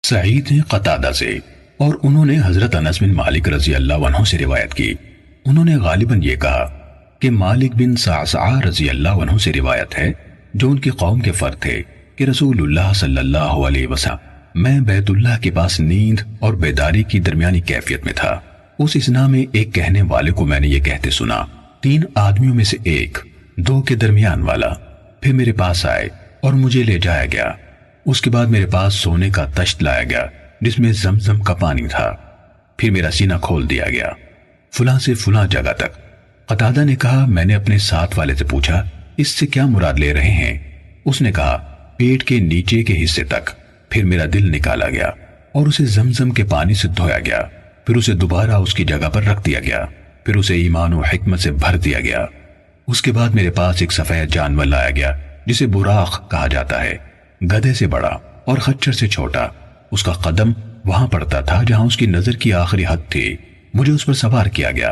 سعید نے قتادہ سے اور انہوں نے حضرت انس بن مالک رضی اللہ عنہ سے روایت کی۔ انہوں نے غالباً یہ کہا کہ مالک بن صعصع رضی اللہ عنہ سے روایت ہے جو ان کی قوم کے فرد تھے کہ رسول اللہ صلی اللہ علیہ وسلم میں بیت اللہ کے پاس نیند اور بیداری کی درمیانی کیفیت میں تھا۔ اس اسنا میں ایک کہنے والے کو میں نے یہ کہتے سنا، 3 آدمیوں میں سے ایک 2 کے درمیان والا پھر میرے پاس آئے اور مجھے لے جایا گیا۔ اس کے بعد میرے پاس سونے کا تشت لایا گیا جس میں زمزم کا پانی تھا۔ پھر میرا سینہ کھول دیا گیا فلاں سے فلاں جگہ تک۔ قتادہ نے کہا میں نے اپنے ساتھ والے سے پوچھا اس سے کیا مراد لے رہے ہیں؟ اس نے کہا پیٹ کے نیچے کے حصے تک۔ پھر میرا دل نکالا گیا اور اسے زمزم کے پانی سے دھویا گیا، پھر اسے دوبارہ اس کی جگہ پر رکھ دیا گیا، پھر اسے ایمان و حکمت سے بھر دیا گیا۔ اس کے بعد میرے پاس ایک سفید جانور لایا گیا جسے براق کہا جاتا ہے، گدھے سے بڑا اور خچر سے چھوٹا۔ اس کا قدم وہاں پڑتا تھا جہاں اس کی نظر کی آخری حد تھی۔ مجھے اس پر سوار کیا گیا،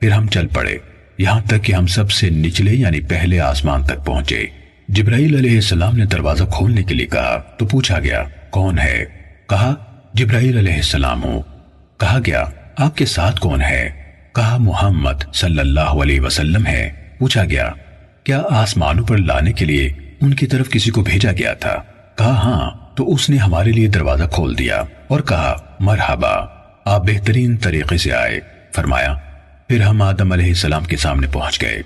پھر ہم چل پڑے یہاں تک کہ ہم سب سے نچلے یعنی پہلے آسمان تک پہنچے۔ جبرائیل علیہ السلام نے دروازہ کھولنے کے لیے کہا تو پوچھا گیا کون ہے؟ کہا جبرائیل علیہ السلام ہوں۔ کہا گیا آپ کے ساتھ کون ہے؟ کہا محمد صلی اللہ علیہ وسلم ہے۔ پوچھا گیا کیا آسمانوں پر لانے کے لیے ان کی طرف کسی کو بھیجا گیا تھا؟ کہا ہاں۔ تو اس نے ہمارے لیے دروازہ کھول دیا اور کہا مرحبا، آپ بہترین طریقے سے آئے۔ فرمایا پھر ہم آدم علیہ السلام کے سامنے پہنچ گئے۔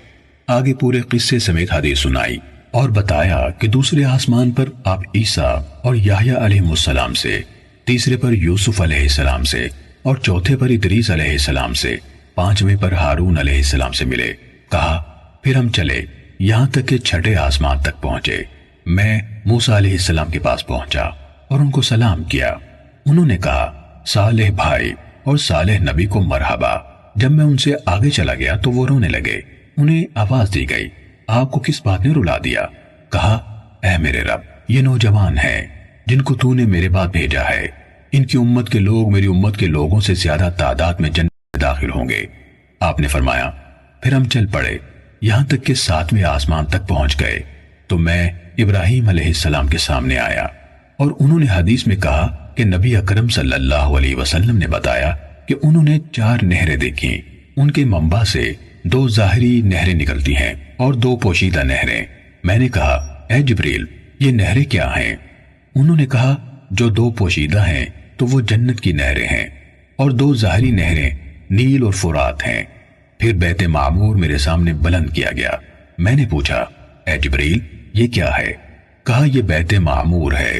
آگے پورے قصے سمیت حدیث سنائی اور بتایا کہ دوسرے آسمان پر آپ عیسیٰ اور یحییٰ علیہ السلام سے، تیسرے پر یوسف علیہ السلام سے اور چوتھے پر ادریس علیہ السلام سے، 5ویں پر ہارون علیہ السلام سے ملے۔ کہا پھر ہم چلے یہاں تک کہ 6 آسمان تک پہنچے۔ میں موسیٰ علیہ السلام کے پاس پہنچا اور ان کو سلام کیا۔ انہوں نے کہا صالح بھائی اور صالح نبی کو مرحبا۔ جب میں ان سے آگے چلا گیا تو وہ رونے لگے۔ انہیں آواز دی گئی آپ کو کس بات نے رلا دیا؟ کہا اے میرے رب، یہ نوجوان ہیں جن کو تو نے میرے بعد بھیجا ہے، ان کی امت کے لوگ میری امت کے لوگوں سے زیادہ تعداد میں جنت میں داخل ہوں گے۔ آپ نے فرمایا پھر ہم چل پڑے یہاں تک کہ 7ویں آسمان تک پہنچ گئے تو میں ابراہیم علیہ السلام کے سامنے آیا اور انہوں نے حدیث میں کہا کہ نبی اکرم صلی اللہ علیہ وسلم نے بتایا کہ انہوں نے 4 نہریں دیکھیں، ان کے منبع سے 2 ظاہری نہریں نکلتی ہیں اور 2 پوشیدہ نہریں۔ میں نے کہا اے جبریل یہ نہریں کیا ہیں؟ انہوں نے کہا جو 2 پوشیدہ ہیں تو وہ جنت کی نہریں ہیں اور 2 ظاہری نہریں نیل اور فرات ہیں۔ پھر بیت معمور میرے سامنے بلند کیا گیا۔ میں نے پوچھا اے جبریل یہ کیا ہے؟ کہا یہ بیت معمور ہے،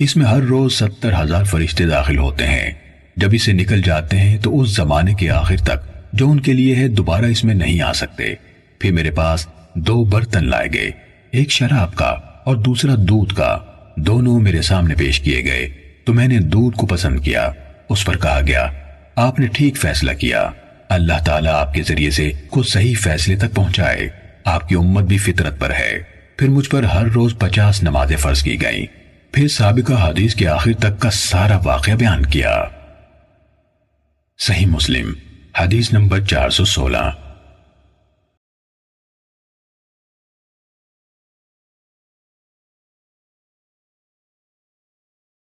اس میں ہر روز 70,000 فرشتے داخل ہوتے ہیں۔ جب اسے نکل جاتے ہیں تو اس زمانے کے آخر تک جو ان کے لیے ہے دوبارہ اس میں نہیں آ سکتے۔ پھر میرے پاس 2 برتن لائے گئے، ایک شراب کا اور دوسرا دودھ کا، دونوں میرے سامنے پیش کیے گئے تو میں نے دودھ کو پسند کیا۔ اس پر کہا گیا آپ نے ٹھیک فیصلہ کیا، اللہ تعالیٰ آپ کے ذریعے سے کو صحیح فیصلے تک پہنچائے، آپ کی امت بھی فطرت پر ہے۔ پھر مجھ پر ہر روز 50 نمازیں فرض کی گئیں۔ پھر سابقہ حدیث کے آخر تک کا سارا واقعہ بیان کیا۔ صحیح مسلم حدیث نمبر 416۔